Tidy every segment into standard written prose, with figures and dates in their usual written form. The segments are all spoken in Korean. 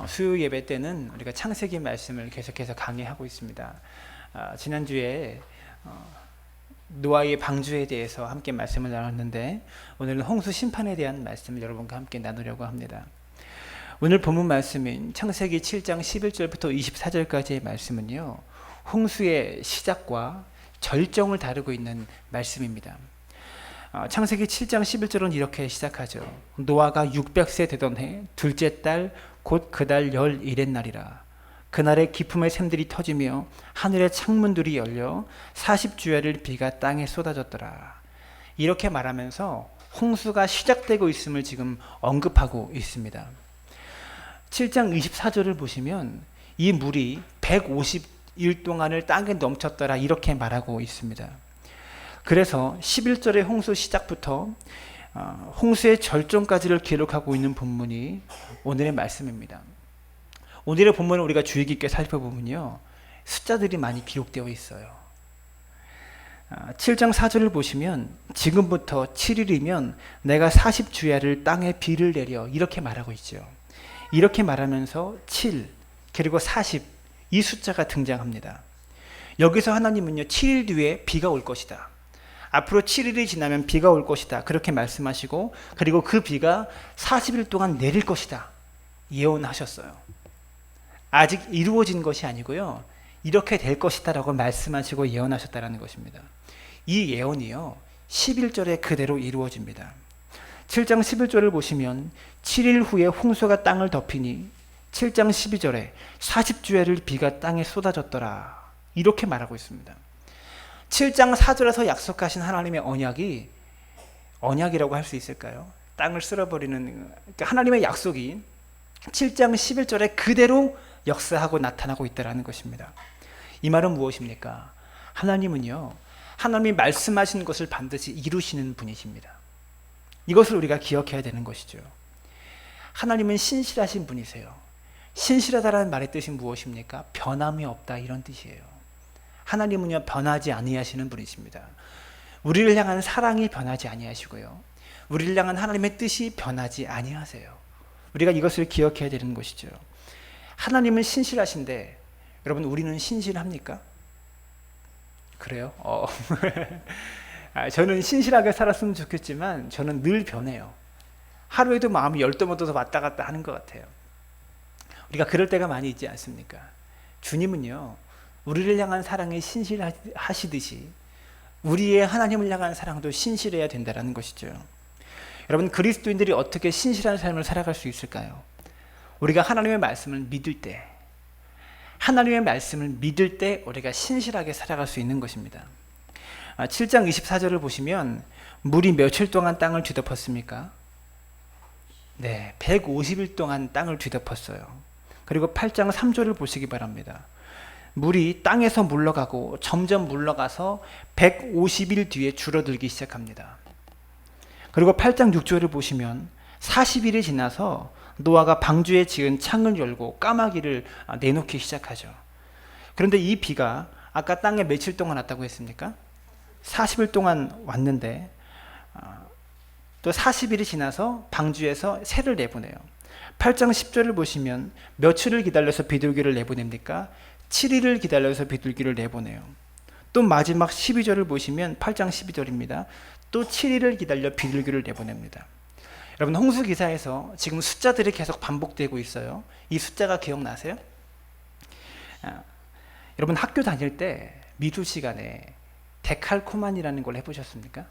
수요 예배 때는 우리가 창세기 말씀을 계속해서 강의하고 있습니다. 지난주에 노아의 방주에 대해서 함께 말씀을 나눴는데, 오늘은 홍수 심판에 대한 말씀을 여러분과 함께 나누려고 합니다. 오늘 본문 말씀인 창세기 7장 11절부터 24절까지의 말씀은요, 홍수의 시작과 절정을 다루고 있는 말씀입니다. 창세기 7장 11절은 이렇게 시작하죠. 노아가 600세 되던 해 둘째 달 곧 그달 11의 날이라. 그날에 기품의 샘들이 터지며 하늘의 창문들이 열려 40주야를 비가 땅에 쏟아졌더라. 이렇게 말하면서 홍수가 시작되고 있음을 지금 언급하고 있습니다. 7장 24절을 보시면 이 물이 150일 동안을 땅에 넘쳤더라, 이렇게 말하고 있습니다. 그래서 11절의 홍수 시작부터 홍수의 절정까지를 기록하고 있는 본문이 오늘의 말씀입니다. 오늘의 본문을 우리가 주의 깊게 살펴보면요, 숫자들이 많이 기록되어 있어요. 7장 4절을 보시면 지금부터 7일이면 내가 40주야를 땅에 비를 내려, 이렇게 말하고 있죠. 이렇게 말하면서 7 그리고 40, 이 숫자가 등장합니다. 여기서 하나님은요, 7일 뒤에 비가 올 것이다, 앞으로 7일이 지나면 비가 올 것이다, 그렇게 말씀하시고, 그리고 그 비가 40일 동안 내릴 것이다 예언하셨어요. 아직 이루어진 것이 아니고요, 이렇게 될 것이다 라고 말씀하시고 예언하셨다는 것입니다. 이 예언이요, 11절에 그대로 이루어집니다. 7장 11절을 보시면 7일 후에 홍수가 땅을 덮이니 7장 12절에 40주야를 비가 땅에 쏟아졌더라, 이렇게 말하고 있습니다. 7장 4절에서 약속하신 하나님의 언약이라고 할 수 있을까요? 땅을 쓸어버리는, 그러니까 하나님의 약속이 7장 11절에 그대로 역사하고 나타나고 있다는 것입니다. 이 말은 무엇입니까? 하나님은요, 하나님이 말씀하신 것을 반드시 이루시는 분이십니다. 이것을 우리가 기억해야 되는 것이죠. 하나님은 신실하신 분이세요. 신실하다라는 말의 뜻이 무엇입니까? 변함이 없다, 이런 뜻이에요. 하나님은요, 변하지 아니하시는 분이십니다. 우리를 향한 사랑이 변하지 아니하시고요, 우리를 향한 하나님의 뜻이 변하지 아니하세요. 우리가 이것을 기억해야 되는 것이죠. 하나님은 신실하신데, 여러분, 우리는 신실합니까? 그래요? 저는 신실하게 살았으면 좋겠지만 저는 늘 변해요. 하루에도 마음이 열도 못어서 왔다 갔다 하는 것 같아요. 우리가 그럴 때가 많이 있지 않습니까? 주님은요, 우리를 향한 사랑에 신실하시듯이 우리의 하나님을 향한 사랑도 신실해야 된다는 것이죠. 여러분, 그리스도인들이 어떻게 신실한 삶을 살아갈 수 있을까요? 우리가 하나님의 말씀을 믿을 때, 하나님의 말씀을 믿을 때 우리가 신실하게 살아갈 수 있는 것입니다. 7장 24절을 보시면 물이 며칠 동안 땅을 뒤덮었습니까? 네, 150일 동안 땅을 뒤덮었어요. 그리고 8장 3절을 보시기 바랍니다. 물이 땅에서 물러가고 점점 물러가서 150일 뒤에 줄어들기 시작합니다. 그리고 8장 6절을 보시면 40일이 지나서 노아가 방주에 지은 창을 열고 까마귀를 내놓기 시작하죠. 그런데 이 비가 아까 땅에 며칠 동안 왔다고 했습니까? 40일 동안 왔는데 또 40일이 지나서 방주에서 새를 내보내요. 8장 10절을 보시면 며칠을 기다려서 비둘기를 내보냅니까? 7일을 기다려서 비둘기를 내보내요. 또 마지막 12절을 보시면 8장 12절입니다. 또 7일을 기다려 비둘기를 내보냅니다. 여러분, 홍수 기사에서 지금 숫자들이 계속 반복되고 있어요. 이 숫자가 기억나세요? 여러분, 학교 다닐 때 미술 시간에 데칼코만이라는 걸 해보셨습니까?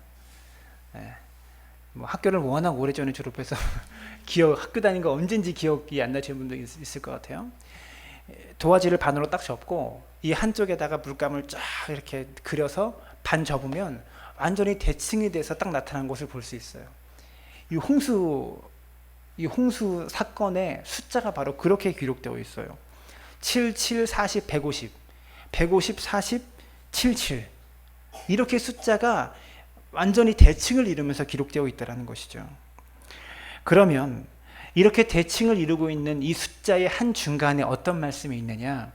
학교를 워낙 오래전에 졸업해서 학교 다닌 거 언젠지 기억이 안 나시는 분도 있을 것 같아요. 도화지를 반으로 딱 접고 이 한쪽에다가 물감을 쫙 이렇게 그려서 반 접으면 완전히 대칭이 돼서 딱 나타난 것을 볼 수 있어요. 이 홍수 사건의 숫자가 바로 그렇게 기록되어 있어요. 7, 7, 40, 150, 150, 40, 77, 이렇게 숫자가 완전히 대칭을 이루면서 기록되어 있다는 것이죠. 그러면 이렇게 대칭을 이루고 있는 이 숫자의 한 중간에 어떤 말씀이 있느냐?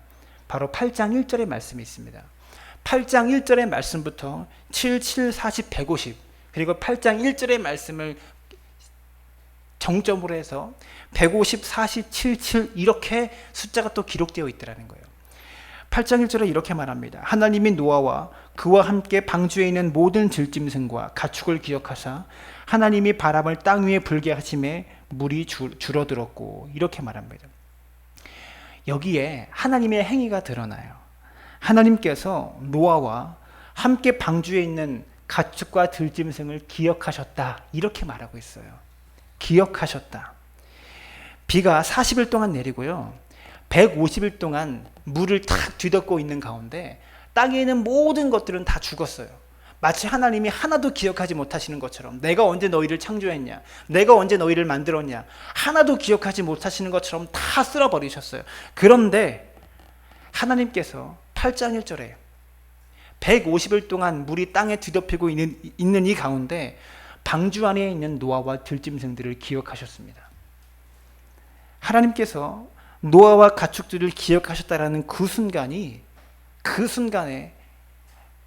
바로 8장 1절의 말씀이 있습니다. 8장 1절의 말씀부터 7, 7, 40, 150, 그리고 8장 1절의 말씀을 정점으로 해서 150, 40, 77 이렇게 숫자가 또 기록되어 있더라는 거예요. 8장 1절에 이렇게 말합니다. 하나님이 노아와 그와 함께 방주에 있는 모든 들짐승과 가축을 기억하사 하나님이 바람을 땅 위에 불게 하심에 물이 줄어들었고, 이렇게 말합니다. 여기에 하나님의 행위가 드러나요. 하나님께서 노아와 함께 방주에 있는 가축과 들짐승을 기억하셨다, 이렇게 말하고 있어요. 기억하셨다. 비가 40일 동안 내리고요, 150일 동안 물을 탁 뒤덮고 있는 가운데 땅에 있는 모든 것들은 다 죽었어요. 마치 하나님이 하나도 기억하지 못하시는 것처럼, 내가 언제 너희를 창조했냐, 내가 언제 너희를 만들었냐, 하나도 기억하지 못하시는 것처럼 다 쓸어버리셨어요. 그런데 하나님께서 8장 1절에 150일 동안 물이 땅에 뒤덮이고 있는 이 가운데 방주 안에 있는 노아와 들짐승들을 기억하셨습니다. 하나님께서 노아와 가축들을 기억하셨다라는 그 순간에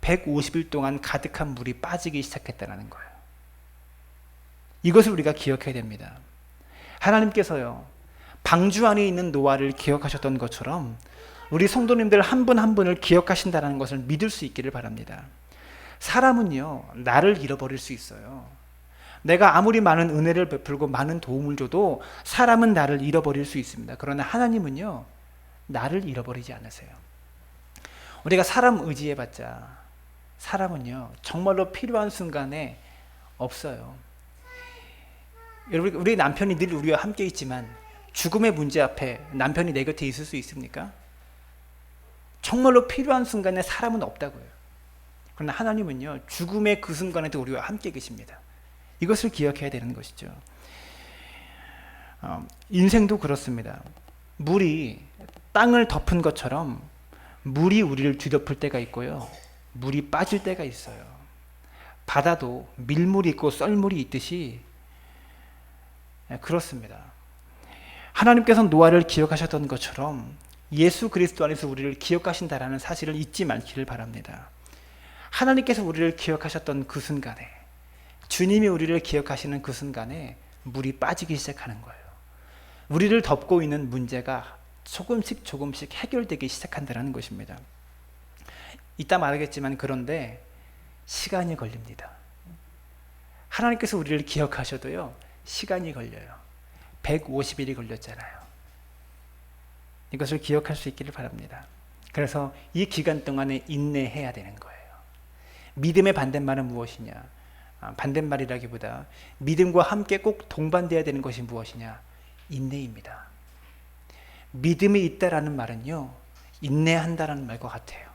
150일 동안 가득한 물이 빠지기 시작했다는 거예요. 이것을 우리가 기억해야 됩니다. 하나님께서요, 방주 안에 있는 노아를 기억하셨던 것처럼 우리 성도님들 한 분 한 분을 기억하신다는 것을 믿을 수 있기를 바랍니다. 사람은요, 나를 잃어버릴 수 있어요. 내가 아무리 많은 은혜를 베풀고 많은 도움을 줘도 사람은 나를 잃어버릴 수 있습니다. 그러나 하나님은요, 나를 잃어버리지 않으세요. 우리가 사람 의지해봤자 사람은요, 정말로 필요한 순간에 없어요. 여러분, 우리 남편이 늘 우리와 함께 있지만 죽음의 문제 앞에 남편이 내 곁에 있을 수 있습니까? 정말로 필요한 순간에 사람은 없다고요. 그러나 하나님은요, 죽음의 그 순간에도 우리와 함께 계십니다. 이것을 기억해야 되는 것이죠. 인생도 그렇습니다. 물이 땅을 덮은 것처럼 물이 우리를 뒤덮을 때가 있고요, 물이 빠질 때가 있어요. 바다도 밀물이 있고 썰물이 있듯이 그렇습니다. 하나님께서 노아를 기억하셨던 것처럼 예수 그리스도 안에서 우리를 기억하신다라는 사실을 잊지 말기를 바랍니다. 하나님께서 우리를 기억하셨던 그 순간에, 주님이 우리를 기억하시는 그 순간에 물이 빠지기 시작하는 거예요. 우리를 덮고 있는 문제가 조금씩 해결되기 시작한다는 것입니다. 이따 말하겠지만, 그런데 시간이 걸립니다. 하나님께서 우리를 기억하셔도요, 시간이 걸려요. 150일이 걸렸잖아요. 이것을 기억할 수 있기를 바랍니다. 그래서 이 기간 동안에 인내해야 되는 거예요. 믿음의 반대말은 무엇이냐? 반대말이라기보다 믿음과 함께 꼭 동반되어야 되는 것이 무엇이냐? 인내입니다. 믿음이 있다라는 말은요, 인내한다라는 말과 같아요.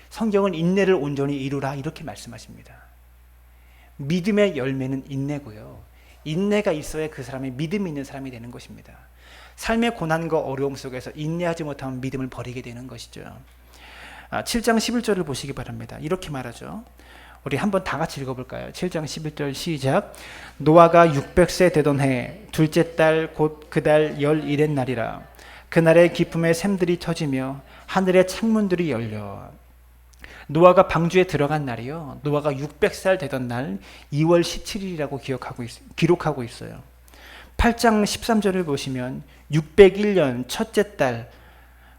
성경은 인내를 온전히 이루라, 이렇게 말씀하십니다. 믿음의 열매는 인내고요, 인내가 있어야 그 사람이 믿음이 있는 사람이 되는 것입니다. 삶의 고난과 어려움 속에서 인내하지 못하면 믿음을 버리게 되는 것이죠. 7장 11절을 보시기 바랍니다. 이렇게 말하죠. 우리 한번 다 같이 읽어볼까요? 7장 11절 시작. 노아가 600세 되던 해 둘째 달 곧 그 달 11의 날이라. 그날에 기쁨의 샘들이 터지며 하늘의 창문들이 열려. 노아가 방주에 들어간 날이요, 노아가 600살 되던 날 2월 17일이라고 기록하고 있어요. 8장 13절을 보시면 601년 첫째 달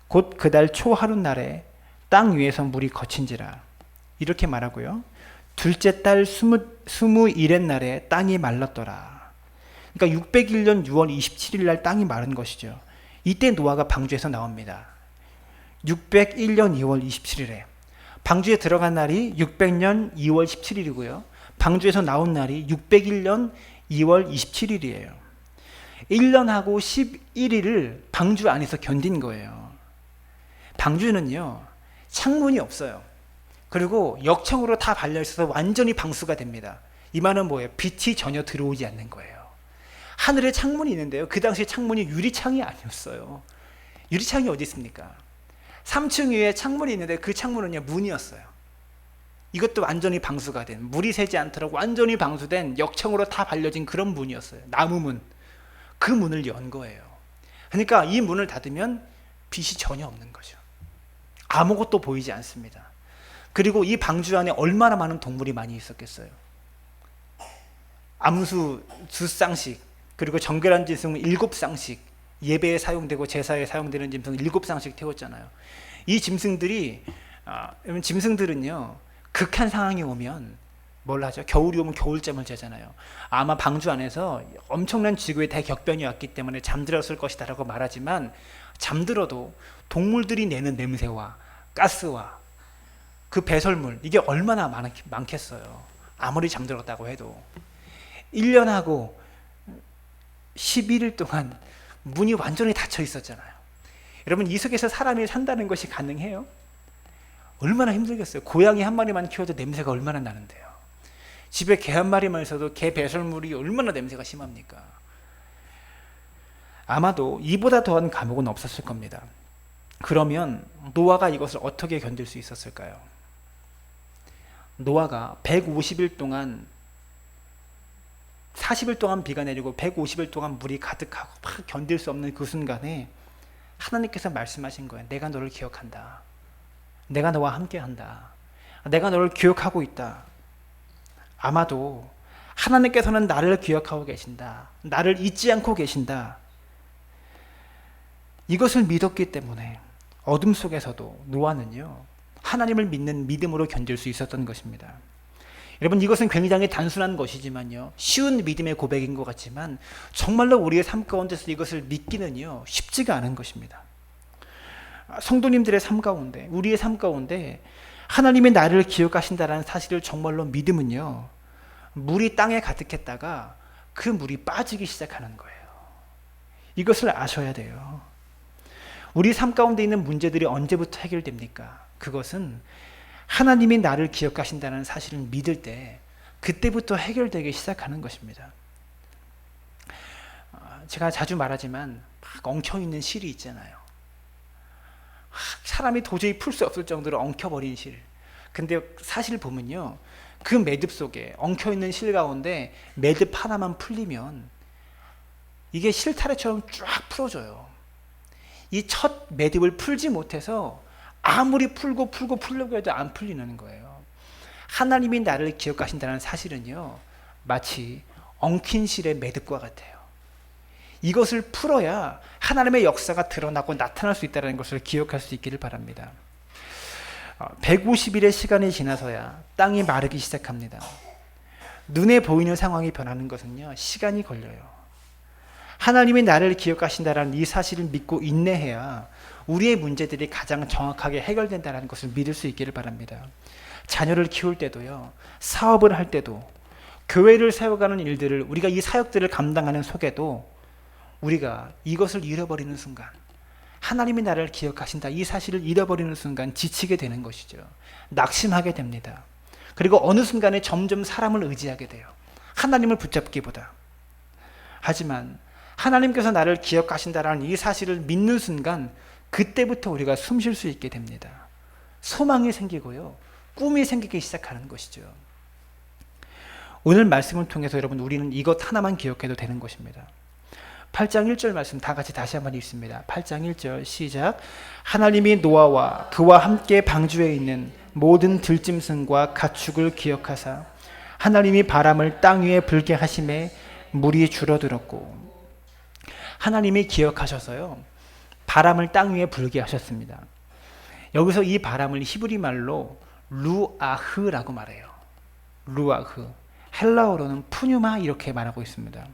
곧 그 달 초하루 날에 땅 위에서 물이 거친지라, 이렇게 말하고요. 둘째 달 20일의 날에 땅이 말랐더라. 그러니까 601년 6월 27일 날 땅이 마른 것이죠. 이때 노아가 방주에서 나옵니다. 601년 2월 27일에 방주에 들어간 날이 600년 2월 17일이고요. 방주에서 나온 날이 601년 2월 27일이에요. 1년하고 11일을 방주 안에서 견딘 거예요. 방주는요, 창문이 없어요. 그리고 역청으로 다 발려있어서 완전히 방수가 됩니다. 이 말은 뭐예요? 빛이 전혀 들어오지 않는 거예요. 하늘에 창문이 있는데요, 그 당시에 창문이 유리창이 아니었어요. 유리창이 어디 있습니까? 3층 위에 창문이 있는데 그 창문은요, 문이었어요. 이것도 완전히 방수가 된, 물이 새지 않도록 완전히 방수된 역청으로 다 발려진 그런 문이었어요. 나무 문. 그 문을 연 거예요. 그러니까 이 문을 닫으면 빛이 전혀 없는 거죠. 아무것도 보이지 않습니다. 그리고 이 방주 안에 얼마나 많은 동물이 많이 있었겠어요. 암수 2쌍씩, 그리고 정결한 짐승 7쌍씩, 예배에 사용되고 제사에 사용되는 짐승 7쌍씩 태웠잖아요. 이 짐승들이 짐승들은요 극한 상황이 오면 뭘 하죠? 겨울이 오면 겨울잠을 자잖아요. 아마 방주 안에서 엄청난 지구의 대격변이 왔기 때문에 잠들었을 것이다 라고 말하지만, 잠들어도 동물들이 내는 냄새와 가스와 그 배설물, 이게 얼마나 많겠어요. 아무리 잠들었다고 해도. 1년하고 11일 동안 문이 완전히 닫혀 있었잖아요. 여러분, 이 속에서 사람이 산다는 것이 가능해요? 얼마나 힘들겠어요. 고양이 한 마리만 키워도 냄새가 얼마나 나는데요. 집에 개 한 마리만 있어도 개 배설물이 얼마나 냄새가 심합니까? 아마도 이보다 더한 감옥은 없었을 겁니다. 그러면 노아가 이것을 어떻게 견딜 수 있었을까요? 노아가 150일 동안, 40일 동안 비가 내리고 150일 동안 물이 가득하고 막 견딜 수 없는 그 순간에 하나님께서 말씀하신 거예요. 내가 너를 기억한다. 내가 너와 함께한다. 내가 너를 기억하고 있다. 아마도 하나님께서는 나를 기억하고 계신다. 나를 잊지 않고 계신다. 이것을 믿었기 때문에 어둠 속에서도 노아는요, 하나님을 믿는 믿음으로 견딜 수 있었던 것입니다. 여러분, 이것은 굉장히 단순한 것이지만요, 쉬운 믿음의 고백인 것 같지만 정말로 우리의 삶 가운데서 이것을 믿기는요 쉽지가 않은 것입니다. 성도님들의 삶 가운데, 우리의 삶 가운데 하나님이 나를 기억하신다는 사실을 정말로 믿으면요, 물이 땅에 가득했다가 그 물이 빠지기 시작하는 거예요. 이것을 아셔야 돼요. 우리 삶 가운데 있는 문제들이 언제부터 해결됩니까? 그것은 하나님이 나를 기억하신다는 사실을 믿을 때 그때부터 해결되기 시작하는 것입니다. 제가 자주 말하지만 막 엉켜있는 실이 있잖아요. 사람이 도저히 풀 수 없을 정도로 엉켜버린 실. 근데 사실 보면요, 그 매듭 속에 엉켜있는 실 가운데 매듭 하나만 풀리면 이게 실타래처럼 쫙 풀어져요. 이 첫 매듭을 풀지 못해서 아무리 풀려고 해도 안 풀리는 거예요. 하나님이 나를 기억하신다는 사실은요, 마치 엉킨 실의 매듭과 같아요. 이것을 풀어야 하나님의 역사가 드러나고 나타날 수 있다는 것을 기억할 수 있기를 바랍니다. 150일의 시간이 지나서야 땅이 마르기 시작합니다. 눈에 보이는 상황이 변하는 것은요, 시간이 걸려요. 하나님이 나를 기억하신다는 이 사실을 믿고 인내해야 우리의 문제들이 가장 정확하게 해결된다는 것을 믿을 수 있기를 바랍니다. 자녀를 키울 때도요, 사업을 할 때도, 교회를 세워가는 일들을, 우리가 이 사역들을 감당하는 속에도 우리가 이것을 잃어버리는 순간, 하나님이 나를 기억하신다 이 사실을 잃어버리는 순간 지치게 되는 것이죠. 낙심하게 됩니다. 그리고 어느 순간에 점점 사람을 의지하게 돼요. 하나님을 붙잡기보다. 하지만 하나님께서 나를 기억하신다라는 이 사실을 믿는 순간, 그때부터 우리가 숨 쉴 수 있게 됩니다. 소망이 생기고요, 꿈이 생기기 시작하는 것이죠. 오늘 말씀을 통해서 여러분, 우리는 이것 하나만 기억해도 되는 것입니다. 8장 1절 말씀 다 같이 다시 한번 읽습니다. 8장 1절 시작. 하나님이 노아와 그와 함께 방주에 있는 모든 들짐승과 가축을 기억하사 하나님이 바람을 땅 위에 불게 하심에 물이 줄어들었고, 하나님이 기억하셔서요, 바람을 땅 위에 불게 하셨습니다. 여기서 이 바람을 히브리 말로 루아흐라고 말해요. 루아흐. 헬라어로는 푸뉴마 이렇게 말하고 있습니다.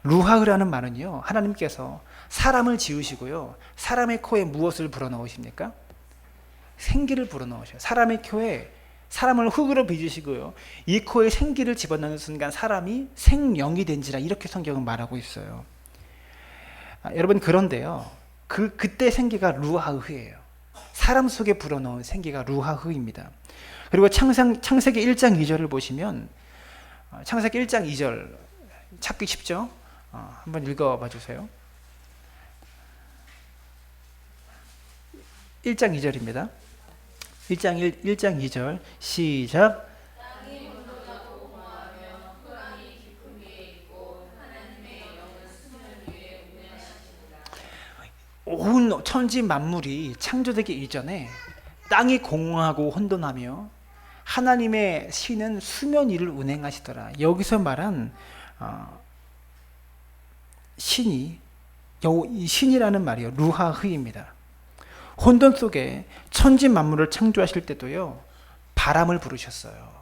루아흐라는 말은요, 하나님께서 사람을 지으시고요, 사람의 코에 무엇을 불어넣으십니까? 생기를 불어넣으셔요. 사람의 코에 사람을 흙으로 빚으시고요, 이 코에 생기를 집어넣는 순간 사람이 생명이 된지라, 이렇게 성경은 말하고 있어요. 여러분, 그런데요, 그때 생기가 루아흐예요. 사람 속에 불어넣은 생기가 루아흐입니다. 그리고 창세기 1장 2절을 보시면, 창세기 1장 2절 찾기 쉽죠? 한번 읽어봐 주세요. 1장 2절입니다. 1장 2절 시작. 온 천지 만물이 창조되기 이전에 땅이 공허하고 혼돈하며 하나님의 신은 수면 위를 운행하시더라. 여기서 말한 신이, 이 신이라는 말이요, 루하흐입니다. 혼돈 속에 천지 만물을 창조하실 때도요, 바람을 부르셨어요.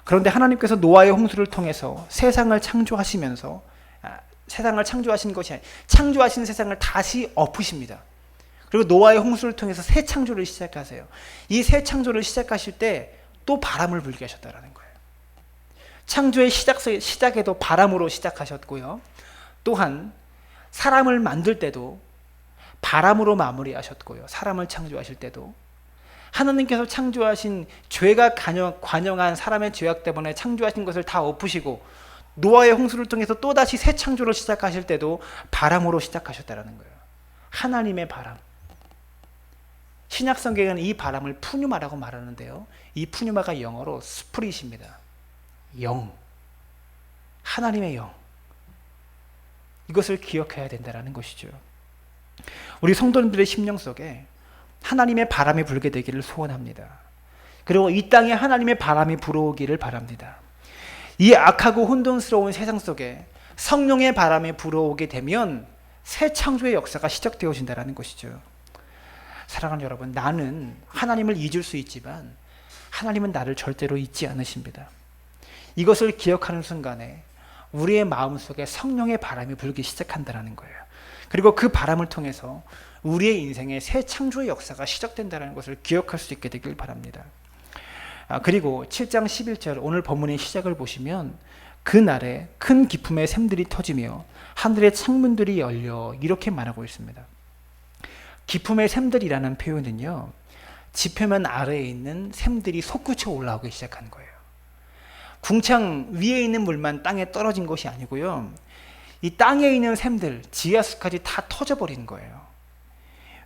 그런데 하나님께서 노아의 홍수를 통해서 세상을 창조하시면서, 세상을 창조하신 것이 아니라 창조하신 세상을 다시 엎으십니다. 그리고 노아의 홍수를 통해서 새 창조를 시작하세요. 이 새 창조를 시작하실 때 또 바람을 불게 하셨다는 거예요. 창조의 시작에도 바람으로 시작하셨고요. 또한 사람을 만들 때도 바람으로 마무리하셨고요. 사람을 창조하실 때도 하나님께서 창조하신 죄가 관영한 사람의 죄악 때문에 창조하신 것을 다 엎으시고 노아의 홍수를 통해서 또다시 새 창조를 시작하실 때도 바람으로 시작하셨다는 거예요. 하나님의 바람. 신약 성경에는 이 바람을 푸뉴마라고 말하는데요. 이 푸뉴마가 영어로 스프릿입니다. 영. 하나님의 영. 이것을 기억해야 된다는 것이죠. 우리 성도님들의 심령 속에 하나님의 바람이 불게 되기를 소원합니다. 그리고 이 땅에 하나님의 바람이 불어오기를 바랍니다. 이 악하고 혼돈스러운 세상 속에 성령의 바람이 불어오게 되면 새 창조의 역사가 시작되어진다는 것이죠. 사랑하는 여러분, 나는 하나님을 잊을 수 있지만 하나님은 나를 절대로 잊지 않으십니다. 이것을 기억하는 순간에 우리의 마음속에 성령의 바람이 불기 시작한다는 거예요. 그리고 그 바람을 통해서 우리의 인생에 새 창조의 역사가 시작된다는 것을 기억할 수 있게 되길 바랍니다. 그리고 7장 11절 오늘 본문의 시작을 보시면 그날에 큰 기품의 샘들이 터지며 하늘의 창문들이 열려 이렇게 말하고 있습니다. 기품의 샘들이라는 표현은요, 지표면 아래에 있는 샘들이 솟구쳐 올라오기 시작한 거예요. 궁창 위에 있는 물만 땅에 떨어진 것이 아니고요, 이 땅에 있는 샘들, 지하수까지 다 터져버린 거예요.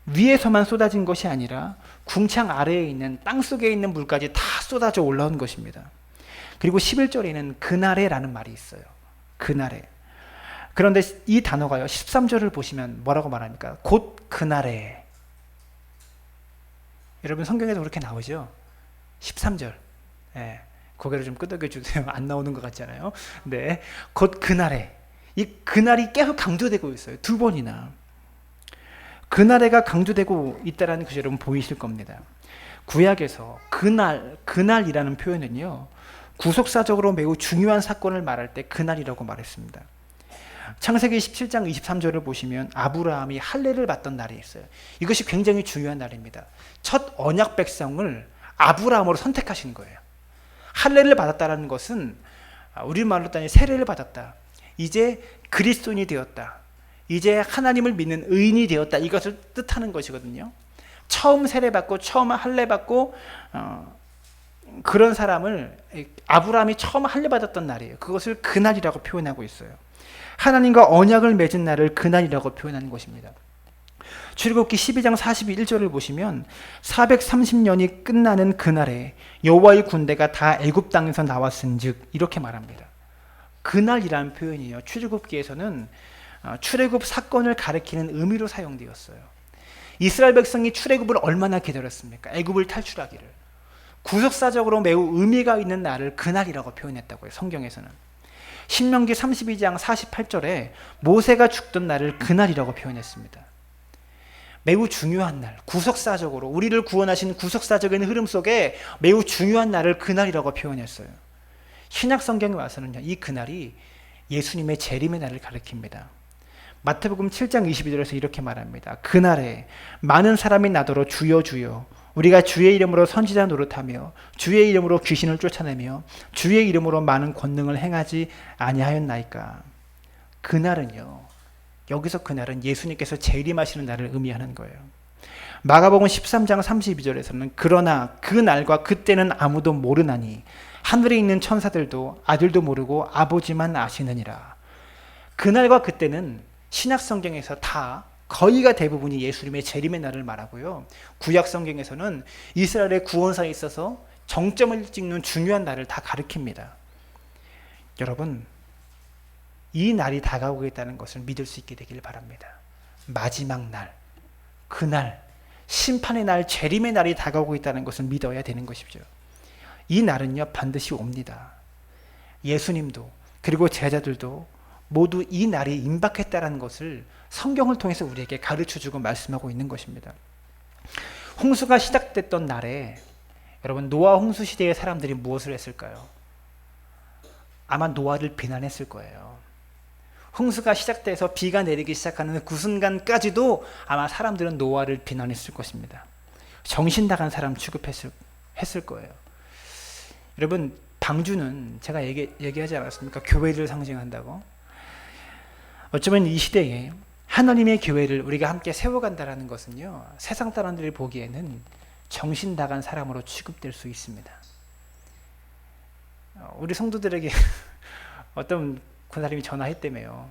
위에서만 쏟아진 것이 아니라 궁창 아래에 있는 땅속에 있는 물까지 다 쏟아져 올라온 것입니다. 그리고 11절에는 그날에라는 말이 있어요. 그날에. 그런데 이 단어가요, 13절을 보시면 뭐라고 말합니까? 곧 그날에. 여러분 성경에도 그렇게 나오죠? 13절. 네, 고개를 좀 끄덕여 주세요. 안 나오는 것 같잖아요. 네, 곧 그날에. 이 그날이 계속 강조되고 있어요. 두 번이나. 그날에가 강조되고 있다는 것이 여러분 보이실 겁니다. 구약에서 그날이라는 표현은요, 구속사적으로 매우 중요한 사건을 말할 때 그날이라고 말했습니다. 창세기 17장 23절을 보시면 아브라함이 할례를 받던 날이 있어요. 이것이 굉장히 중요한 날입니다. 첫 언약 백성을 아브라함으로 선택하신 거예요. 할례를 받았다는 것은 우리말로 따니 세례를 받았다. 이제 그리스도인이 되었다. 이제 하나님을 믿는 의인이 되었다. 이것을 뜻하는 것이거든요. 처음 세례받고 처음 할례받고 그런 사람을 아브라함이 처음 할례받았던 날이에요. 그것을 그날이라고 표현하고 있어요. 하나님과 언약을 맺은 날을 그날이라고 표현하는 것입니다. 출애굽기 12장 41절을 보시면 430년이 끝나는 그날에 여호와의 군대가 다 애굽 땅에서 나왔은즉 이렇게 말합니다. 그날이라는 표현이요, 출애굽기에서는 출애굽 사건을 가리키는 의미로 사용되었어요. 이스라엘 백성이 출애굽을 얼마나 기다렸습니까? 애굽을 탈출하기를. 구속사적으로 매우 의미가 있는 날을 그날이라고 표현했다고요, 성경에서는. 신명기 32장 48절에 모세가 죽던 날을 그날이라고 표현했습니다. 매우 중요한 날, 구속사적으로 우리를 구원하신 구속사적인 흐름 속에 매우 중요한 날을 그날이라고 표현했어요. 신약 성경에 와서는요, 이 그날이 예수님의 재림의 날을 가리킵니다. 마태복음 7장 22절에서 이렇게 말합니다. 그날에 많은 사람이 나더러 주여 주여 우리가 주의 이름으로 선지자 노릇하며 주의 이름으로 귀신을 쫓아내며 주의 이름으로 많은 권능을 행하지 아니하였나이까. 그날은요, 여기서 그날은 예수님께서 재림하시는 날을 의미하는 거예요. 마가복음 13장 32절에서는 그러나 그 날과 그때는 아무도 모르나니 하늘에 있는 천사들도 아들도 모르고 아버지만 아시느니라. 그날과 그때는 신약 성경에서 다 거의가 대부분이 예수님의 재림의 날을 말하고요, 구약 성경에서는 이스라엘의 구원사에 있어서 정점을 찍는 중요한 날을 다 가리킵니다. 여러분, 이 날이 다가오고 있다는 것을 믿을 수 있게 되길 바랍니다. 마지막 날, 그날, 심판의 날, 재림의 날이 다가오고 있다는 것을 믿어야 되는 것이죠. 이 날은요 반드시 옵니다. 예수님도 그리고 제자들도 모두 이 날이 임박했다라는 것을 성경을 통해서 우리에게 가르쳐주고 말씀하고 있는 것입니다. 홍수가 시작됐던 날에 여러분 노아 홍수 시대의 사람들이 무엇을 했을까요? 아마 노아를 비난했을 거예요. 홍수가 시작돼서 비가 내리기 시작하는 그 순간까지도 아마 사람들은 노아를 비난했을 것입니다. 정신 나간 사람 취급했을 거예요. 여러분 방주는 제가 얘기하지 않았습니까? 교회를 상징한다고. 어쩌면 이 시대에 하나님의 교회를 우리가 함께 세워간다는 것은요, 세상 사람들이 보기에는 정신 나간 사람으로 취급될 수 있습니다. 우리 성도들에게 어떤 권사님이 전화했다며요.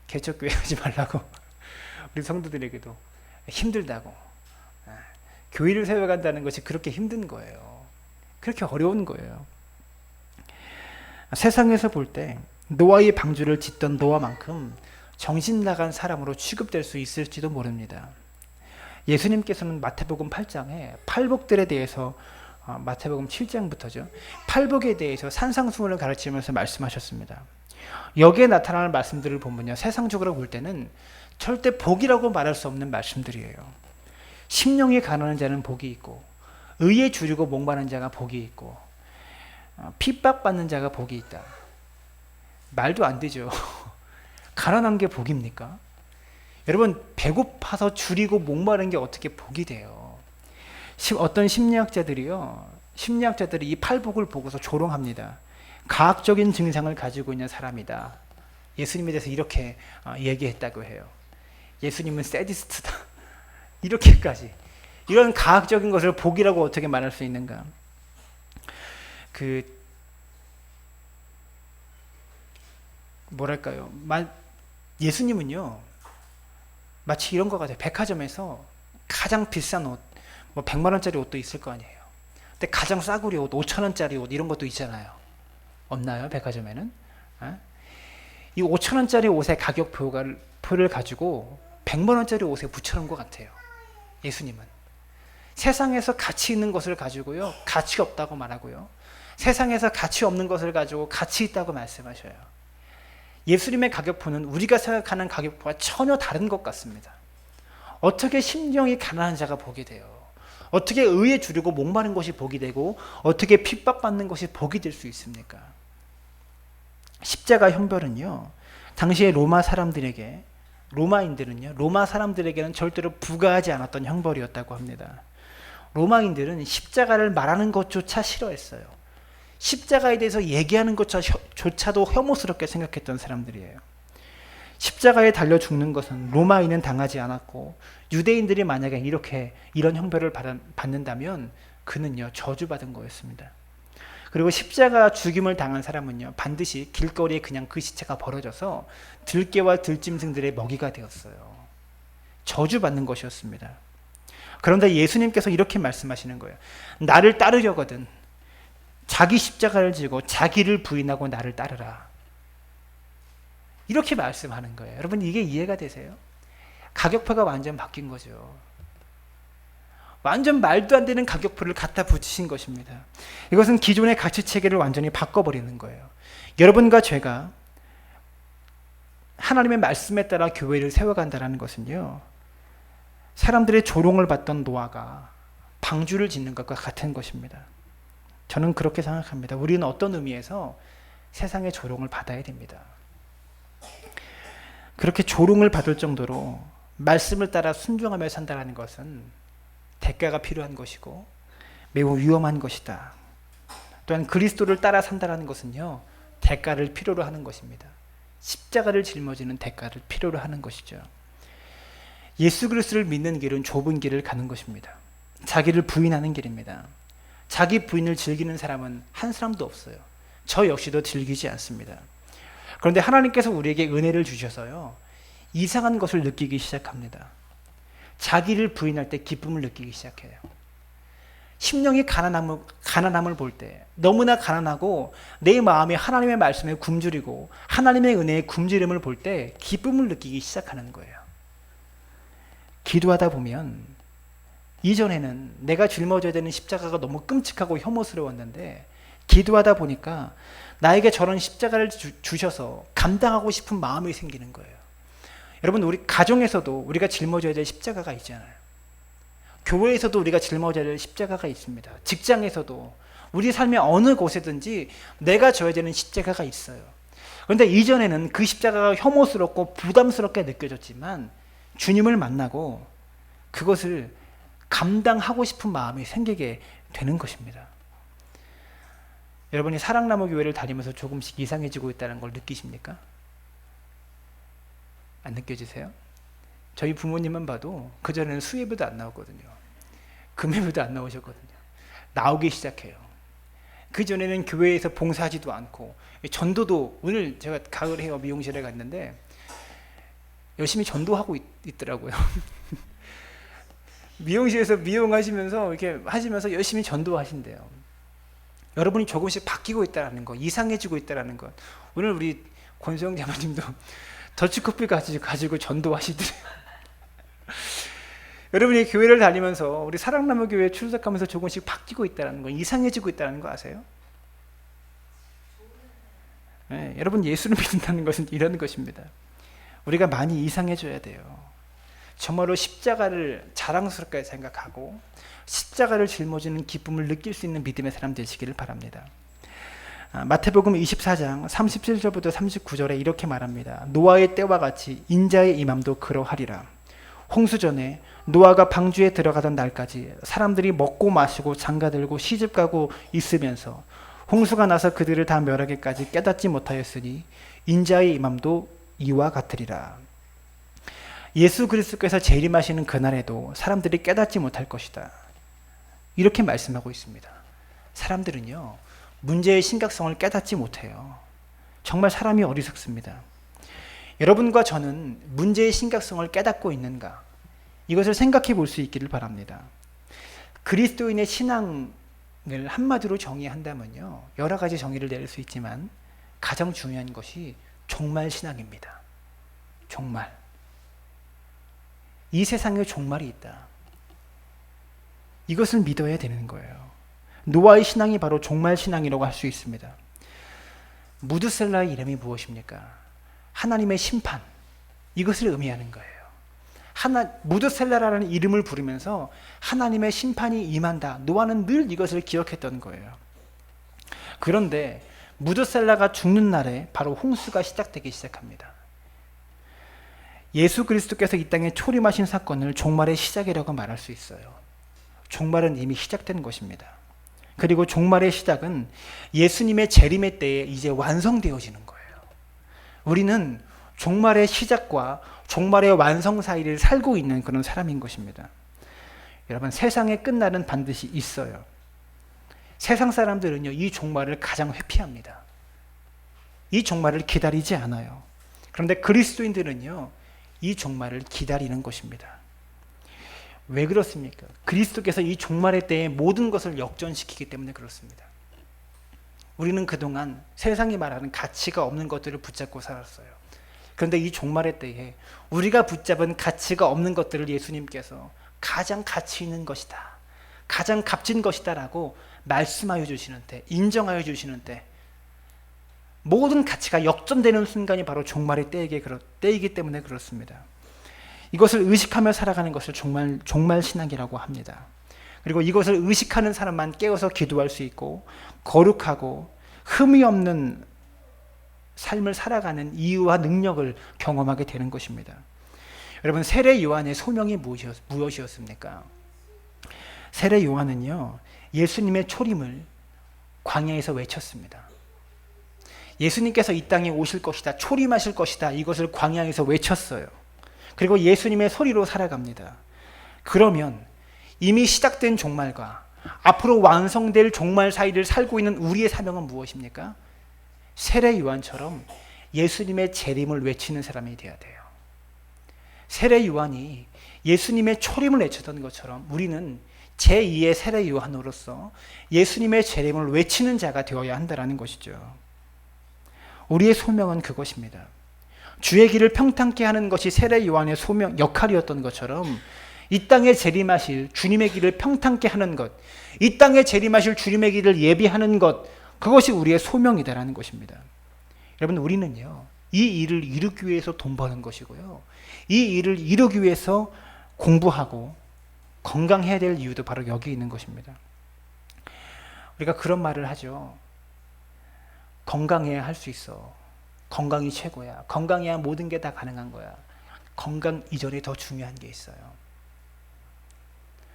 개척교회 하지 말라고. 우리 성도들에게도 힘들다고. 교회를 세워간다는 것이 그렇게 힘든 거예요. 그렇게 어려운 거예요. 세상에서 볼 때 노아의 방주를 짓던 노아만큼 정신 나간 사람으로 취급될 수 있을지도 모릅니다. 예수님께서는 마태복음 8장에 팔복들에 대해서 마태복음 7장부터죠. 팔복에 대해서 산상수훈을 가르치면서 말씀하셨습니다. 여기에 나타나는 말씀들을 보면요, 세상적으로 볼 때는 절대 복이라고 말할 수 없는 말씀들이에요. 심령이 가난한 자는 복이 있고, 의에 줄이고 목마른 자가 복이 있고, 핍박받는 자가 복이 있다. 말도 안 되죠. 가난한 게 복입니까? 여러분 배고파서 줄이고 목마른 게 어떻게 복이 돼요? 어떤 심리학자들이 이 팔복을 보고서 조롱합니다. 과학적인 증상을 가지고 있는 사람이다. 예수님에 대해서 이렇게 얘기했다고 해요. 예수님은 세디스트다. 이렇게까지 이런 과학적인 것을 복이라고 어떻게 말할 수 있는가? 뭐랄까요? 예수님은요 마치 이런 것 같아요. 백화점에서 가장 비싼 옷, 뭐 100만 원짜리 옷도 있을 거 아니에요. 근데 가장 싸구려 옷, 5천 원짜리 옷 이런 것도 있잖아요. 없나요? 백화점에는? 이 5천 원짜리 옷의 가격표를 가지고 100만 원짜리 옷에 붙여놓은 것 같아요. 예수님은 세상에서 가치 있는 것을 가지고요 가치 없다고 말하고요, 세상에서 가치 없는 것을 가지고 가치 있다고 말씀하셔요. 예수님의 가격표는 우리가 생각하는 가격표와 전혀 다른 것 같습니다. 어떻게 심령이 가난한 자가 복이 돼요? 어떻게 의에 줄이고 목마른 것이 복이 되고 어떻게 핍박받는 것이 복이 될 수 있습니까? 십자가 형벌은요, 당시에 로마 사람들에게는 절대로 부과하지 않았던 형벌이었다고 합니다. 로마인들은 십자가를 말하는 것조차 싫어했어요. 십자가에 대해서 얘기하는 것조차도 혐오스럽게 생각했던 사람들이에요. 십자가에 달려 죽는 것은 로마인은 당하지 않았고, 유대인들이 만약에 이런 형벌을 받는다면 그는요 저주받은 거였습니다. 그리고 십자가 죽임을 당한 사람은요 반드시 길거리에 그냥 그 시체가 버려져서 들깨와 들짐승들의 먹이가 되었어요. 저주받는 것이었습니다. 그런데 예수님께서 이렇게 말씀하시는 거예요. 나를 따르려거든 자기 십자가를 지고 자기를 부인하고 나를 따르라. 이렇게 말씀하는 거예요. 여러분 이게 이해가 되세요? 가격표가 완전 바뀐 거죠. 완전 말도 안 되는 가격표를 갖다 붙이신 것입니다. 이것은 기존의 가치체계를 완전히 바꿔버리는 거예요. 여러분과 제가 하나님의 말씀에 따라 교회를 세워간다는 것은요, 사람들의 조롱을 받던 노아가 방주를 짓는 것과 같은 것입니다. 저는 그렇게 생각합니다. 우리는 어떤 의미에서 세상의 조롱을 받아야 됩니다. 그렇게 조롱을 받을 정도로 말씀을 따라 순종하며 산다는 것은 대가가 필요한 것이고 매우 위험한 것이다. 또한 그리스도를 따라 산다는 것은요 대가를 필요로 하는 것입니다. 십자가를 짊어지는 대가를 필요로 하는 것이죠. 예수 그리스도를 믿는 길은 좁은 길을 가는 것입니다. 자기를 부인하는 길입니다. 자기 부인을 즐기는 사람은 한 사람도 없어요. 저 역시도 즐기지 않습니다. 그런데 하나님께서 우리에게 은혜를 주셔서요 이상한 것을 느끼기 시작합니다. 자기를 부인할 때 기쁨을 느끼기 시작해요. 심령이 가난함을 볼 때, 너무나 가난하고 내 마음이 하나님의 말씀에 굶주리고 하나님의 은혜에 굶주림을 볼 때 기쁨을 느끼기 시작하는 거예요. 기도하다 보면 이전에는 내가 짊어져야 되는 십자가가 너무 끔찍하고 혐오스러웠는데 기도하다 보니까 나에게 저런 십자가를 주셔서 감당하고 싶은 마음이 생기는 거예요. 여러분, 우리 가정에서도 우리가 짊어져야 될 십자가가 있잖아요. 교회에서도 우리가 짊어져야 될 십자가가 있습니다. 직장에서도 우리 삶의 어느 곳에든지 내가 져야 되는 십자가가 있어요. 그런데 이전에는 그 십자가가 혐오스럽고 부담스럽게 느껴졌지만 주님을 만나고 그것을 감당하고 싶은 마음이 생기게 되는 것입니다. 여러분이 사랑나무 교회를 다니면서 조금씩 이상해지고 있다는 걸 느끼십니까? 안 느껴지세요? 저희 부모님만 봐도 그전에는 수예배도 안 나왔거든요. 금요일도 안 나오셨거든요. 나오기 시작해요. 그전에는 교회에서 봉사하지도 않고 전도도, 오늘 제가 가을에 미용실에 갔는데 열심히 전도하고 있더라고요. 미용실에서 미용하시면서 이렇게 하시면서 열심히 전도하신대요. 여러분이 조금씩 바뀌고 있다는 것, 이상해지고 있다는 것. 오늘 우리 권수영 자매님도 더치커피 가지고 전도하시더래요. 여러분이 교회를 다니면서 우리 사랑나무 교회에 출석하면서 조금씩 바뀌고 있다는 거, 이상해지고 있다는 거 아세요? 네, 여러분, 예수를 믿는다는 것은 이런 것입니다. 우리가 많이 이상해져야 돼요. 정말로 십자가를 자랑스럽게 생각하고 십자가를 짊어지는 기쁨을 느낄 수 있는 믿음의 사람 되시기를 바랍니다. 마태복음 24장 37절부터 39절에 이렇게 말합니다. 노아의 때와 같이 인자의 임함도 그러하리라. 홍수전에 노아가 방주에 들어가던 날까지 사람들이 먹고 마시고 장가들고 시집가고 있으면서 홍수가 나서 그들을 다 멸하기까지 깨닫지 못하였으니 인자의 임함도 이와 같으리라. 예수 그리스도께서 재림하시는 그날에도 사람들이 깨닫지 못할 것이다. 이렇게 말씀하고 있습니다. 사람들은요, 문제의 심각성을 깨닫지 못해요. 정말 사람이 어리석습니다. 여러분과 저는 문제의 심각성을 깨닫고 있는가? 이것을 생각해 볼 수 있기를 바랍니다. 그리스도인의 신앙을 한마디로 정의한다면요, 여러 가지 정의를 내릴 수 있지만 가장 중요한 것이 종말 신앙입니다. 종말. 이 세상에 종말이 있다. 이것을 믿어야 되는 거예요. 노아의 신앙이 바로 종말 신앙이라고 할 수 있습니다. 무드셀라의 이름이 무엇입니까? 하나님의 심판. 이것을 의미하는 거예요. 무드셀라라는 이름을 부르면서 하나님의 심판이 임한다. 노아는 늘 이것을 기억했던 거예요. 그런데 무드셀라가 죽는 날에 바로 홍수가 시작되기 시작합니다. 예수 그리스도께서 이 땅에 초림하신 사건을 종말의 시작이라고 말할 수 있어요. 종말은 이미 시작된 것입니다. 그리고 종말의 시작은 예수님의 재림의 때에 이제 완성되어지는 거예요. 우리는 종말의 시작과 종말의 완성 사이를 살고 있는 그런 사람인 것입니다. 여러분, 세상의 끝날은 반드시 있어요. 세상 사람들은요, 이 종말을 가장 회피합니다. 이 종말을 기다리지 않아요. 그런데 그리스도인들은요, 이 종말을 기다리는 것입니다. 왜 그렇습니까? 그리스도께서 이 종말의 때에 모든 것을 역전시키기 때문에 그렇습니다. 우리는 그동안 세상이 말하는 가치가 없는 것들을 붙잡고 살았어요. 그런데 이 종말의 때에 우리가 붙잡은 가치가 없는 것들을 예수님께서 가장 가치 있는 것이다, 가장 값진 것이다 라고 말씀하여 주시는 때, 인정하여 주시는 때, 모든 가치가 역전되는 순간이 바로 종말의 때이기 때문에 그렇습니다. 이것을 의식하며 살아가는 것을 종말 신앙이라고 합니다. 그리고 이것을 의식하는 사람만 깨어서 기도할 수 있고 거룩하고 흠이 없는 삶을 살아가는 이유와 능력을 경험하게 되는 것입니다. 여러분, 세례 요한의 소명이 무엇이었습니까? 세례 요한은요, 예수님의 초림을 광야에서 외쳤습니다. 예수님께서 이 땅에 오실 것이다, 초림하실 것이다, 이것을 광야에서 외쳤어요. 그리고 예수님의 소리로 살아갑니다. 그러면 이미 시작된 종말과 앞으로 완성될 종말 사이를 살고 있는 우리의 사명은 무엇입니까? 세례 요한처럼 예수님의 재림을 외치는 사람이 되어야 돼요. 세례 요한이 예수님의 초림을 외쳤던 것처럼 우리는 제2의 세례 요한으로서 예수님의 재림을 외치는 자가 되어야 한다는 것이죠. 우리의 소명은 그것입니다. 주의 길을 평탄케 하는 것이 세례 요한의 역할이었던 것처럼 이 땅에 재림하실 주님의 길을 평탄케 하는 것, 이 땅에 재림하실 주님의 길을 예비하는 것, 그것이 우리의 소명이다라는 것입니다. 여러분, 우리는요, 이 일을 이루기 위해서 돈 버는 것이고요, 이 일을 이루기 위해서 공부하고 건강해야 될 이유도 바로 여기 있는 것입니다. 우리가 그런 말을 하죠. 건강해야 할 수 있어. 건강이 최고야. 건강해야 모든 게 다 가능한 거야. 건강 이전에 더 중요한 게 있어요.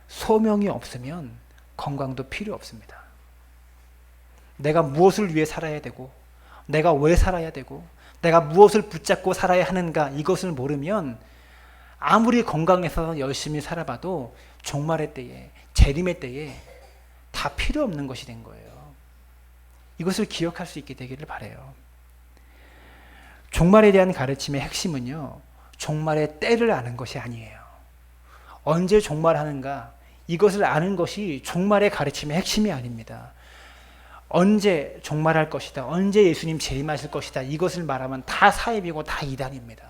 소명이 없으면 건강도 필요 없습니다. 내가 무엇을 위해 살아야 되고, 내가 왜 살아야 되고, 내가 무엇을 붙잡고 살아야 하는가, 이것을 모르면 아무리 건강해서 열심히 살아봐도 종말의 때에, 재림의 때에 다 필요 없는 것이 된 거예요. 이것을 기억할 수 있게 되기를 바라요. 종말에 대한 가르침의 핵심은요, 종말의 때를 아는 것이 아니에요. 언제 종말하는가, 이것을 아는 것이 종말의 가르침의 핵심이 아닙니다. 언제 종말할 것이다, 언제 예수님 재림하실 것이다, 이것을 말하면 다 사입이고 다 이단입니다.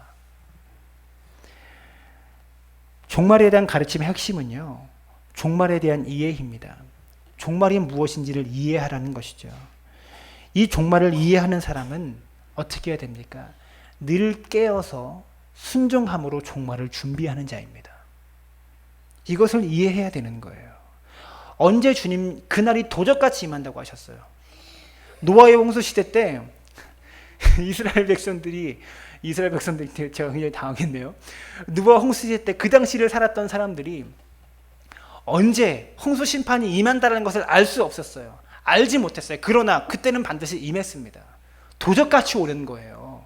종말에 대한 가르침의 핵심은요, 종말에 대한 이해입니다. 종말이 무엇인지를 이해하라는 것이죠. 이 종말을 이해하는 사람은 어떻게 해야 됩니까? 늘 깨어서 순종함으로 종말을 준비하는 자입니다. 이것을 이해해야 되는 거예요. 언제 주님 그날이 도적같이 임한다고 하셨어요? 노아의 홍수 시대 때 이스라엘 백성들이 제가 굉장히 당황했네요. 노아 홍수 시대 때 그 당시를 살았던 사람들이 언제 홍수 심판이 임한다는 것을 알 수 없었어요. 알지 못했어요. 그러나 그때는 반드시 임했습니다. 도적같이 오는 거예요.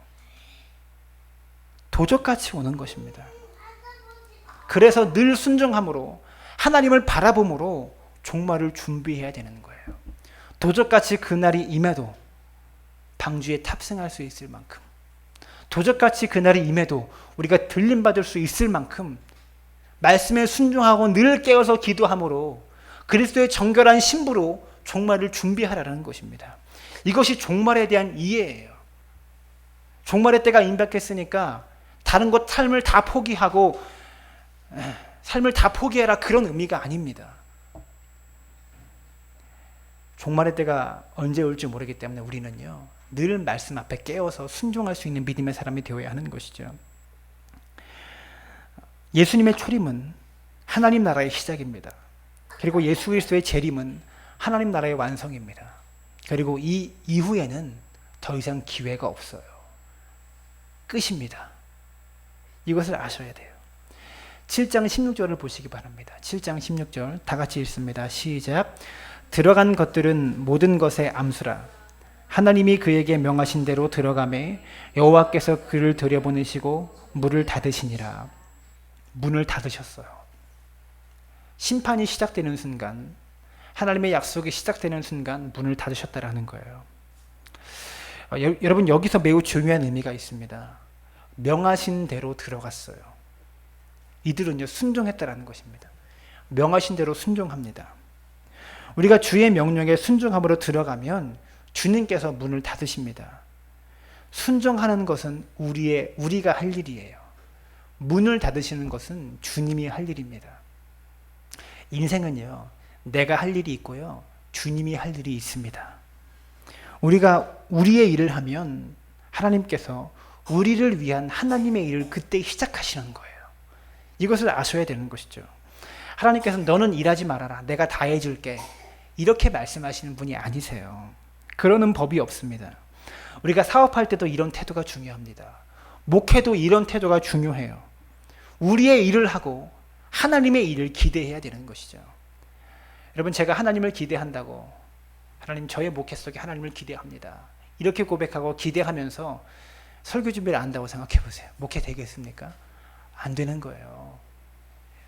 도적같이 오는 것입니다. 그래서 늘 순종함으로, 하나님을 바라봄으로 종말을 준비해야 되는 거예요. 도적같이 그날이 임해도 방주에 탑승할 수 있을 만큼, 도적같이 그날이 임해도 우리가 들림받을 수 있을 만큼 말씀에 순종하고 늘 깨어서 기도함으로 그리스도의 정결한 신부로 종말을 준비하라는 것입니다. 이것이 종말에 대한 이해예요. 종말의 때가 임박했으니까 다른 것 삶을 다 포기하고 삶을 다 포기해라, 그런 의미가 아닙니다. 종말의 때가 언제 올지 모르기 때문에 우리는요, 늘 말씀 앞에 깨어서 순종할 수 있는 믿음의 사람이 되어야 하는 것이죠. 예수님의 초림은 하나님 나라의 시작입니다. 그리고 예수 그리스도의 재림은 하나님 나라의 완성입니다. 그리고 이 이후에는 더 이상 기회가 없어요. 끝입니다. 이것을 아셔야 돼요. 7장 16절을 보시기 바랍니다. 7장 16절 다 같이 읽습니다. 시작. 들어간 것들은 모든 것의 암수라. 하나님이 그에게 명하신 대로 들어가매 여호와께서 그를 들여보내시고 문을 닫으시니라. 문을 닫으셨어요. 심판이 시작되는 순간, 하나님의 약속이 시작되는 순간 문을 닫으셨다라는 거예요. 여러분, 여기서 매우 중요한 의미가 있습니다. 명하신 대로 들어갔어요. 이들은요, 순종했다라는 것입니다. 명하신 대로 순종합니다. 우리가 주의 명령에 순종함으로 들어가면 주님께서 문을 닫으십니다. 순종하는 것은 우리가 할 일이에요. 문을 닫으시는 것은 주님이 할 일입니다. 인생은요, 내가 할 일이 있고요, 주님이 할 일이 있습니다. 우리가 우리의 일을 하면 하나님께서 우리를 위한 하나님의 일을 그때 시작하시는 거예요. 이것을 아셔야 되는 것이죠. 하나님께서 너는 일하지 말아라, 내가 다 해줄게, 이렇게 말씀하시는 분이 아니세요. 그러는 법이 없습니다. 우리가 사업할 때도 이런 태도가 중요합니다. 목회도 이런 태도가 중요해요. 우리의 일을 하고 하나님의 일을 기대해야 되는 것이죠. 여러분, 제가 하나님을 기대한다고, 하나님, 저의 목회 속에 하나님을 기대합니다, 이렇게 고백하고 기대하면서 설교 준비를 안 한다고 생각해 보세요. 목회 되겠습니까? 안 되는 거예요.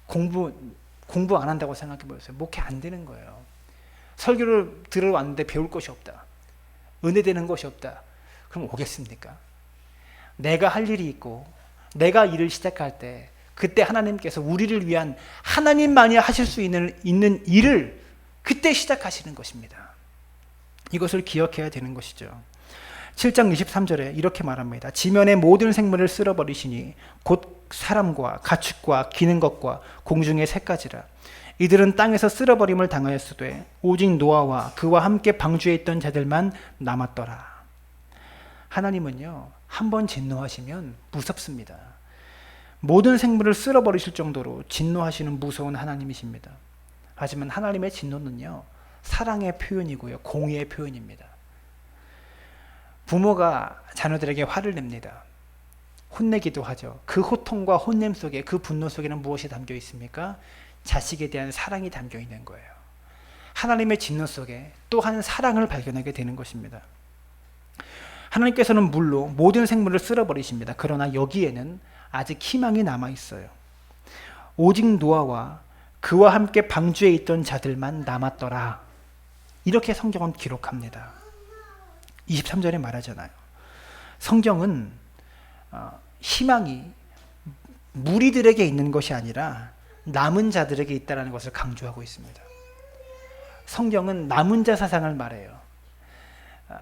공부 안 한다고 생각해 보세요. 목회 안 되는 거예요. 설교를 들으러 왔는데 배울 것이 없다, 은혜되는 것이 없다, 그럼 오겠습니까? 내가 할 일이 있고 내가 일을 시작할 때, 그때 하나님께서 우리를 위한, 하나님만이 하실 수 있는 일을 그때 시작하시는 것입니다. 이것을 기억해야 되는 것이죠. 7장 23절에 이렇게 말합니다. 지면의 모든 생물을 쓸어버리시니 곧 사람과 가축과 기는 것과 공중의 새까지라. 이들은 땅에서 쓸어버림을 당하였으되 오직 노아와 그와 함께 방주에 있던 자들만 남았더라. 하나님은요, 한번 진노하시면 무섭습니다. 모든 생물을 쓸어버리실 정도로 진노하시는 무서운 하나님이십니다. 하지만 하나님의 진노는요, 사랑의 표현이고요, 공의의 표현입니다. 부모가 자녀들에게 화를 냅니다. 혼내기도 하죠. 그 호통과 혼냄 속에, 그 분노 속에는 무엇이 담겨 있습니까? 자식에 대한 사랑이 담겨 있는 거예요. 하나님의 진노 속에 또한 사랑을 발견하게 되는 것입니다. 하나님께서는 물로 모든 생물을 쓸어버리십니다. 그러나 여기에는 아직 희망이 남아 있어요. 오직 노아와 그와 함께 방주에 있던 자들만 남았더라. 이렇게 성경은 기록합니다. 23절에 말하잖아요. 성경은 희망이 무리들에게 있는 것이 아니라 남은 자들에게 있다는 것을 강조하고 있습니다. 성경은 남은 자 사상을 말해요.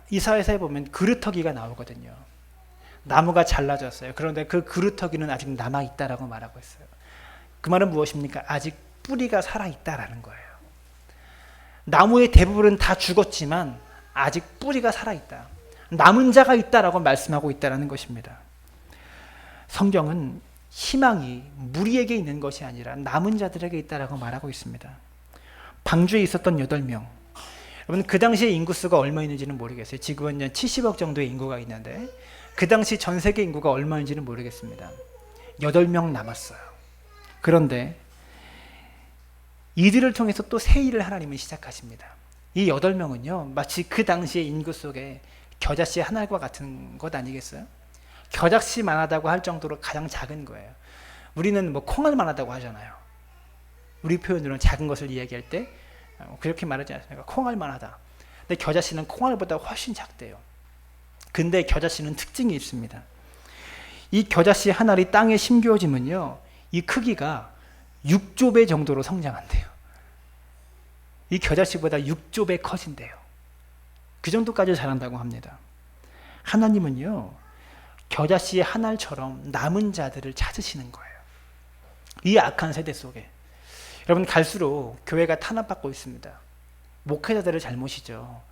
이사야서에 보면 그루터기가 나오거든요. 나무가 잘라졌어요. 그런데 그 그루터기는 아직 남아있다라고 말하고 있어요. 그 말은 무엇입니까? 아직 뿌리가 살아있다라는 거예요. 나무의 대부분은 다 죽었지만 아직 뿌리가 살아있다. 남은 자가 있다라고 말씀하고 있다는 것입니다. 성경은 희망이 무리에게 있는 것이 아니라 남은 자들에게 있다라고 말하고 있습니다. 방주에 있었던 8명. 여러분, 그 당시에 인구수가 얼마였는지는 모르겠어요. 지금은 70억 정도의 인구가 있는데 그 당시 전 세계 인구가 얼마인지는 모르겠습니다. 8명 남았어요. 그런데 이들을 통해서 또 새 일을 하나님은 시작하십니다. 이 8명은요, 마치 그 당시의 인구 속에 겨자씨 하나과 같은 것 아니겠어요? 겨자씨만 하다고 할 정도로 가장 작은 거예요. 우리는 뭐 콩알만 하다고 하잖아요. 우리 표현으로는 작은 것을 이야기할 때 그렇게 말하지 않습니까? 콩알만 하다. 근데 겨자씨는 콩알보다 훨씬 작대요. 근데 겨자씨는 특징이 있습니다. 이 겨자씨 한 알이 땅에 심겨지면요, 이 크기가 6조배 정도로 성장한대요. 이 겨자씨보다 6조배 커진대요. 그 정도까지 자란다고 합니다. 하나님은요, 겨자씨 한 알처럼 남은 자들을 찾으시는 거예요. 이 악한 세대 속에. 여러분, 갈수록 교회가 탄압받고 있습니다. 목회자들의 잘못이죠.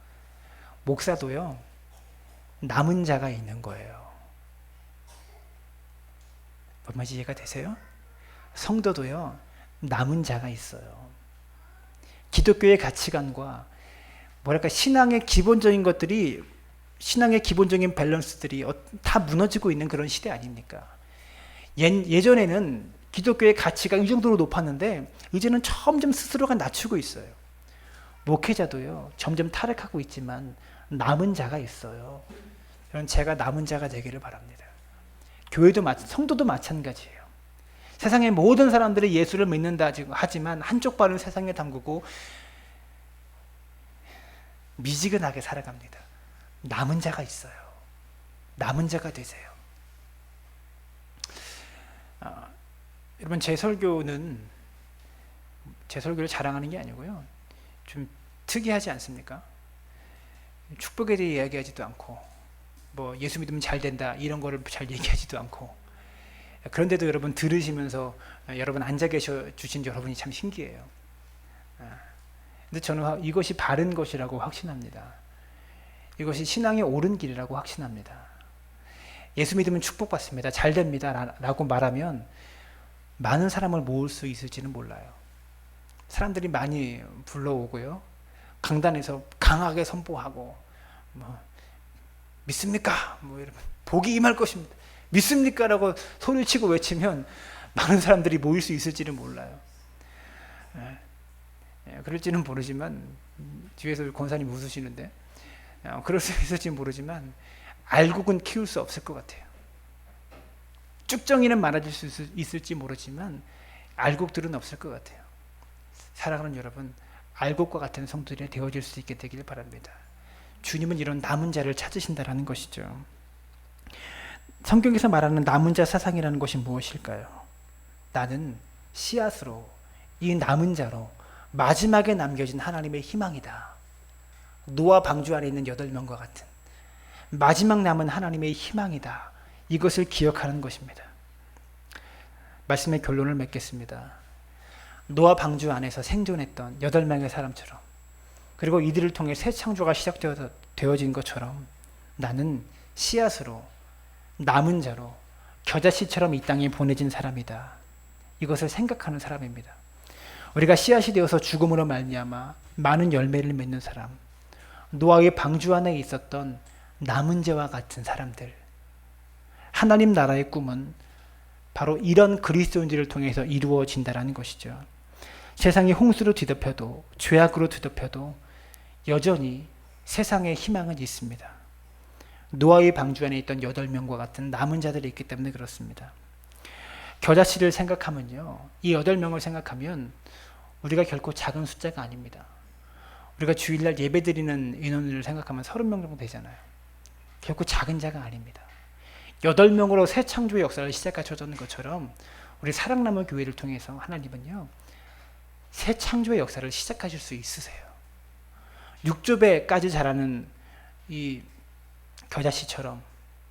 목사도요, 남은 자가 있는 거예요. 뭔 말인지 이해가 되세요? 성도도요, 남은 자가 있어요. 기독교의 가치관과 뭐랄까 신앙의 기본적인 것들이, 신앙의 기본적인 밸런스들이 다 무너지고 있는 그런 시대 아닙니까? 예전에는 기독교의 가치가 이 정도로 높았는데 이제는 점점 스스로가 낮추고 있어요. 목회자도요, 점점 타락하고 있지만 남은 자가 있어요. 여러분, 제가 남은 자가 되기를 바랍니다. 교회도 성도도 마찬가지예요. 세상의 모든 사람들이 예수를 믿는다 하지만 한쪽 발은 세상에 담그고 미지근하게 살아갑니다. 남은 자가 있어요. 남은 자가 되세요. 여러분, 제 설교를 자랑하는 게 아니고요, 좀 특이하지 않습니까? 축복에 대해 이야기하지도 않고, 뭐 예수 믿으면 잘 된다 이런 거를 잘 얘기하지도 않고, 그런데도 여러분 들으시면서 여러분 앉아 계셔 주신 여러분이 참 신기해요. 근데 저는 이것이 바른 것이라고 확신합니다. 이것이 신앙의 옳은 길이라고 확신합니다. 예수 믿으면 축복받습니다. 잘 됩니다. 라고 말하면 많은 사람을 모을 수 있을지는 몰라요. 사람들이 많이 불러오고요, 강단에서 강하게 선포하고, 뭐 믿습니까? 뭐 이러면 복이 임할 것입니다. 믿습니까? 라고 소리치고 외치면 많은 사람들이 모일 수 있을지는 몰라요. 그럴지는 모르지만, 뒤에서 권사님 웃으시는데, 그럴 수 있을지는 모르지만 알곡은 키울 수 없을 것 같아요. 쭉정이는 많아질 수 있을지 모르지만 알곡들은 없을 것 같아요. 사랑하는 여러분, 알곡과 같은 성도들이 되어질 수 있게 되기를 바랍니다. 주님은 이런 남은 자를 찾으신다라는 것이죠. 성경에서 말하는 남은 자 사상이라는 것이 무엇일까요? 나는 씨앗으로, 이 남은 자로 마지막에 남겨진 하나님의 희망이다. 노아 방주 안에 있는 8명과 같은 마지막 남은 하나님의 희망이다. 이것을 기억하는 것입니다. 말씀의 결론을 맺겠습니다. 노아 방주 안에서 생존했던 8명의 사람처럼, 그리고 이들을 통해 새 창조가 시작되어진 것처럼 나는 씨앗으로, 남은 자로, 겨자씨처럼 이 땅에 보내진 사람이다. 이것을 생각하는 사람입니다. 우리가 씨앗이 되어서 죽음으로 말미암아 많은 열매를 맺는 사람, 노아의 방주 안에 있었던 남은 자와 같은 사람들. 하나님 나라의 꿈은 바로 이런 그리스도인들을 통해서 이루어진다라는 것이죠. 세상이 홍수로 뒤덮여도, 죄악으로 뒤덮여도 여전히 세상에 희망은 있습니다. 노아의 방주 안에 있던 8명과 같은 남은 자들이 있기 때문에 그렇습니다. 겨자씨를 생각하면요, 이 8명을 생각하면 우리가 결코 작은 숫자가 아닙니다. 우리가 주일날 예배드리는 인원을 생각하면 30명 정도 되잖아요. 결코 작은 자가 아닙니다. 8명으로 새 창조의 역사를 시작하셨던 것처럼 우리 사랑나무 교회를 통해서 하나님은요, 새 창조의 역사를 시작하실 수 있으세요. 6조배까지 자라는 이 겨자씨처럼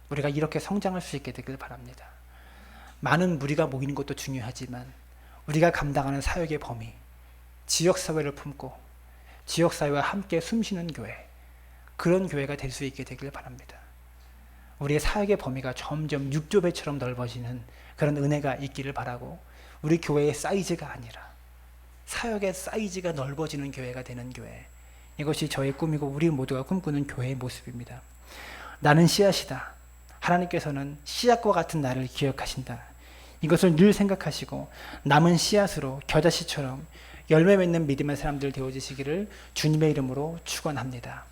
우리가 이렇게 성장할 수 있게 되길 바랍니다. 많은 무리가 모이는 것도 중요하지만 우리가 감당하는 사역의 범위, 지역사회를 품고 지역사회와 함께 숨쉬는 교회, 그런 교회가 될 수 있게 되길 바랍니다. 우리의 사역의 범위가 점점 6조배처럼 넓어지는 그런 은혜가 있기를 바라고, 우리 교회의 사이즈가 아니라 사역의 사이즈가 넓어지는 교회가 되는 교회, 이것이 저의 꿈이고 우리 모두가 꿈꾸는 교회의 모습입니다. 나는 씨앗이다. 하나님께서는 씨앗과 같은 나를 기억하신다. 이것을 늘 생각하시고 남은 씨앗으로 겨자씨처럼 열매 맺는 믿음의 사람들 되어지시기를 주님의 이름으로 축원합니다.